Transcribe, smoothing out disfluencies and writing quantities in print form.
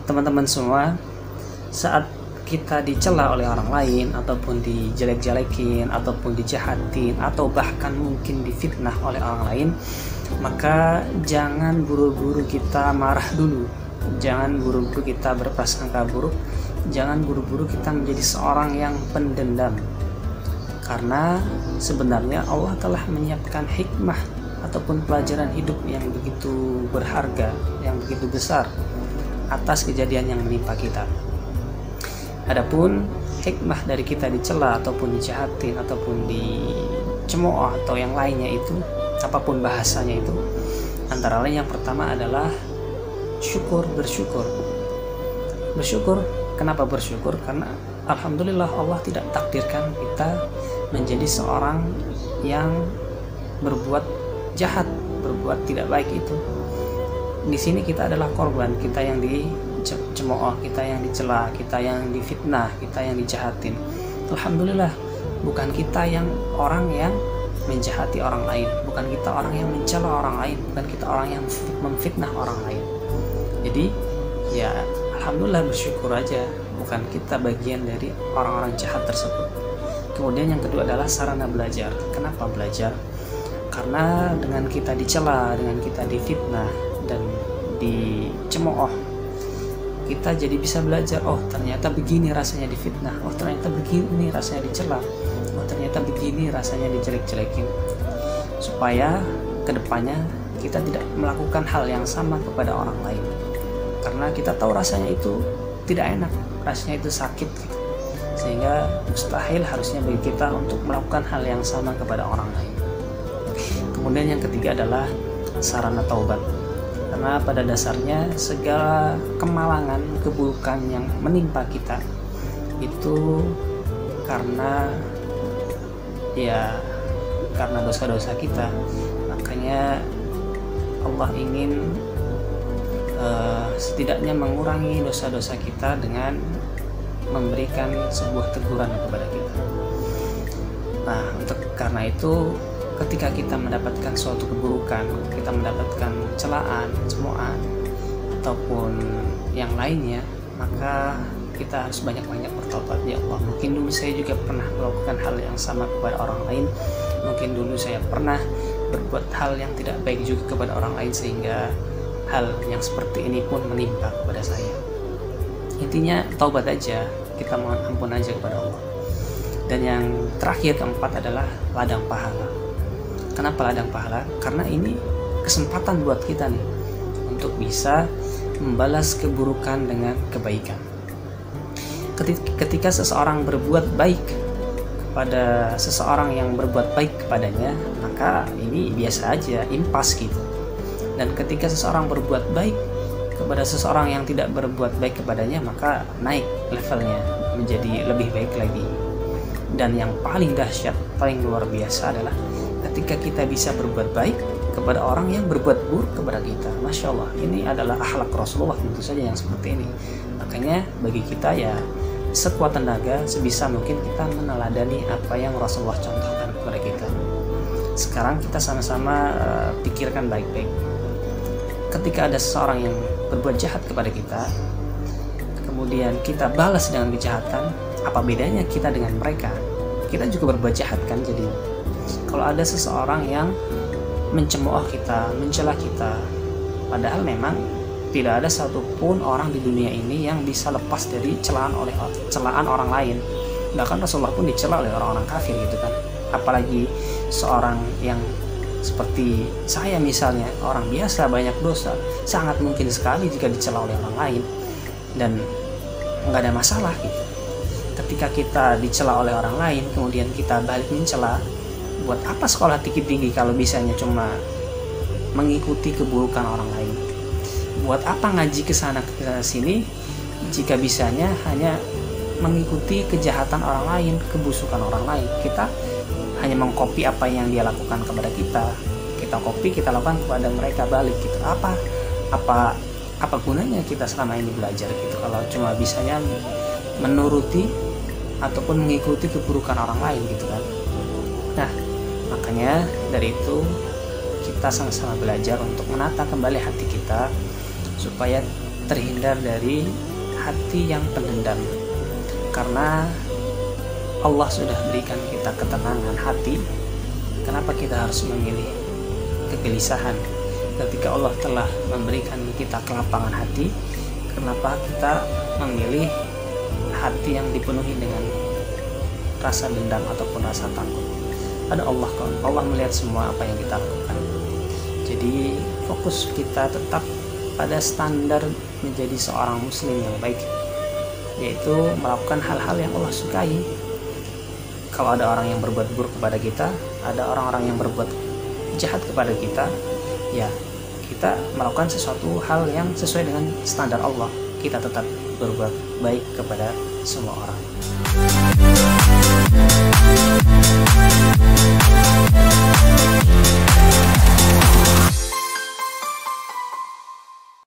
teman-teman semua, saat kita dicela oleh orang lain, ataupun dijelek-jelekin, ataupun dijahatin, atau bahkan mungkin difitnah oleh orang lain, maka jangan buru-buru kita marah dulu, jangan buru-buru kita berprasangka buruk, jangan buru-buru kita menjadi seorang yang pendendam. Karena sebenarnya Allah telah menyiapkan hikmah ataupun pelajaran hidup yang begitu berharga, yang begitu besar atas kejadian yang menimpa kita. Adapun hikmah dari kita dicela ataupun dijahatin ataupun dicemooh atau yang lainnya itu, apapun bahasanya itu, antara lain yang pertama adalah bersyukur. Kenapa bersyukur? Karena alhamdulillah Allah tidak takdirkan kita menjadi seorang yang berbuat jahat, berbuat tidak baik itu. Di sini kita adalah korban, kita yang dicemooh, kita yang dicela, kita yang difitnah, kita yang dijahatin. Alhamdulillah, bukan kita yang orang yang menjahati orang lain, bukan kita orang yang mencela orang lain, bukan kita orang yang memfitnah orang lain. Jadi ya alhamdulillah, bersyukur aja, bukan kita bagian dari orang-orang jahat tersebut. Kemudian yang kedua adalah sarana belajar. Kenapa belajar? Karena dengan kita dicela, dengan kita difitnah dan dicemooh, kita jadi bisa belajar, oh ternyata begini rasanya difitnah, oh ternyata begini rasanya dicela, oh ternyata begini rasanya dijelek-jelekin. Supaya kedepannya kita tidak melakukan hal yang sama kepada orang lain. Karena kita tahu rasanya itu tidak enak, rasanya itu sakit gitu. Sehingga mustahil harusnya bagi kita untuk melakukan hal yang sama kepada orang lain. Kemudian yang ketiga adalah sarana taubat. Karena pada dasarnya segala kemalangan, keburukan yang menimpa kita itu karena dosa-dosa kita. Makanya Allah ingin setidaknya mengurangi dosa-dosa kita dengan memberikan sebuah teguran kepada kita. Nah, karena itu ketika kita mendapatkan suatu keburukan, kita mendapatkan celaan, cemoohan ataupun yang lainnya, maka kita harus banyak-banyak bertobat. Ya Allah, mungkin dulu saya juga pernah melakukan hal yang sama kepada orang lain, mungkin dulu saya pernah berbuat hal yang tidak baik juga kepada orang lain, sehingga hal yang seperti ini pun menimpa kepada saya. Intinya taubat aja, kita mohon ampun aja kepada Allah. Dan yang terakhir, keempat, adalah ladang pahala. Kenapa ladang pahala? Karena ini kesempatan buat kita nih untuk bisa membalas keburukan dengan kebaikan. Ketika seseorang berbuat baik kepada seseorang yang berbuat baik kepadanya, maka ini biasa aja, impas gitu. Dan ketika seseorang berbuat baik kepada seseorang yang tidak berbuat baik kepadanya, maka naik levelnya menjadi lebih baik lagi. Dan yang paling dahsyat, paling luar biasa adalah ketika kita bisa berbuat baik kepada orang yang berbuat buruk kepada kita. Masya Allah, ini adalah akhlak Rasulullah tentu saja yang seperti ini. Makanya bagi kita ya sekuat tenaga, sebisa mungkin kita meneladani apa yang Rasulullah contohkan kepada kita. Sekarang kita sama-sama pikirkan baik-baik. Ketika ada seseorang yang berbuat jahat kepada kita, kemudian kita balas dengan kejahatan, apa bedanya kita dengan mereka? Kita juga berbuat jahat kan. Jadi kalau ada seseorang yang mencemooh kita, mencela kita, padahal memang tidak ada satupun orang di dunia ini yang bisa lepas dari celaan orang lain. Bahkan Rasulullah pun dicela oleh orang-orang kafir gitu kan. Apalagi seorang yang seperti saya misalnya, orang biasa banyak dosa, sangat mungkin sekali jika dicela oleh orang lain dan nggak ada masalah gitu. Ketika kita dicela oleh orang lain, kemudian kita balik mencela, buat apa sekolah tinggi-tinggi kalau bisanya cuma mengikuti keburukan orang lain? Buat apa ngaji ke sana ke sini jika bisanya hanya mengikuti kejahatan orang lain, kebusukan orang lain? Kita hanya mengcopy apa yang dia lakukan kepada kita, kita copy, kita lakukan kepada mereka balik gitu. Apa gunanya kita selama ini belajar gitu kalau cuma bisanya menuruti ataupun mengikuti keburukan orang lain gitu kan. Nah, makanya dari itu kita sama-sama belajar untuk menata kembali hati kita supaya terhindar dari hati yang pendendam. Karena Allah sudah berikan kita ketenangan hati, kenapa kita harus memilih kegelisahan? Ketika Allah telah memberikan kita kelapangan hati, kenapa kita memilih hati yang dipenuhi dengan rasa dendam ataupun rasa takut? Ada Allah kok, Allah melihat semua apa yang kita lakukan. Jadi fokus kita tetap pada standar menjadi seorang muslim yang baik, yaitu melakukan hal-hal yang Allah sukai. Kalau ada orang yang berbuat buruk kepada kita, ada orang-orang yang berbuat jahat kepada kita, ya kita melakukan sesuatu hal yang sesuai dengan standar Allah. Kita tetap berbuat baik kepada semua orang.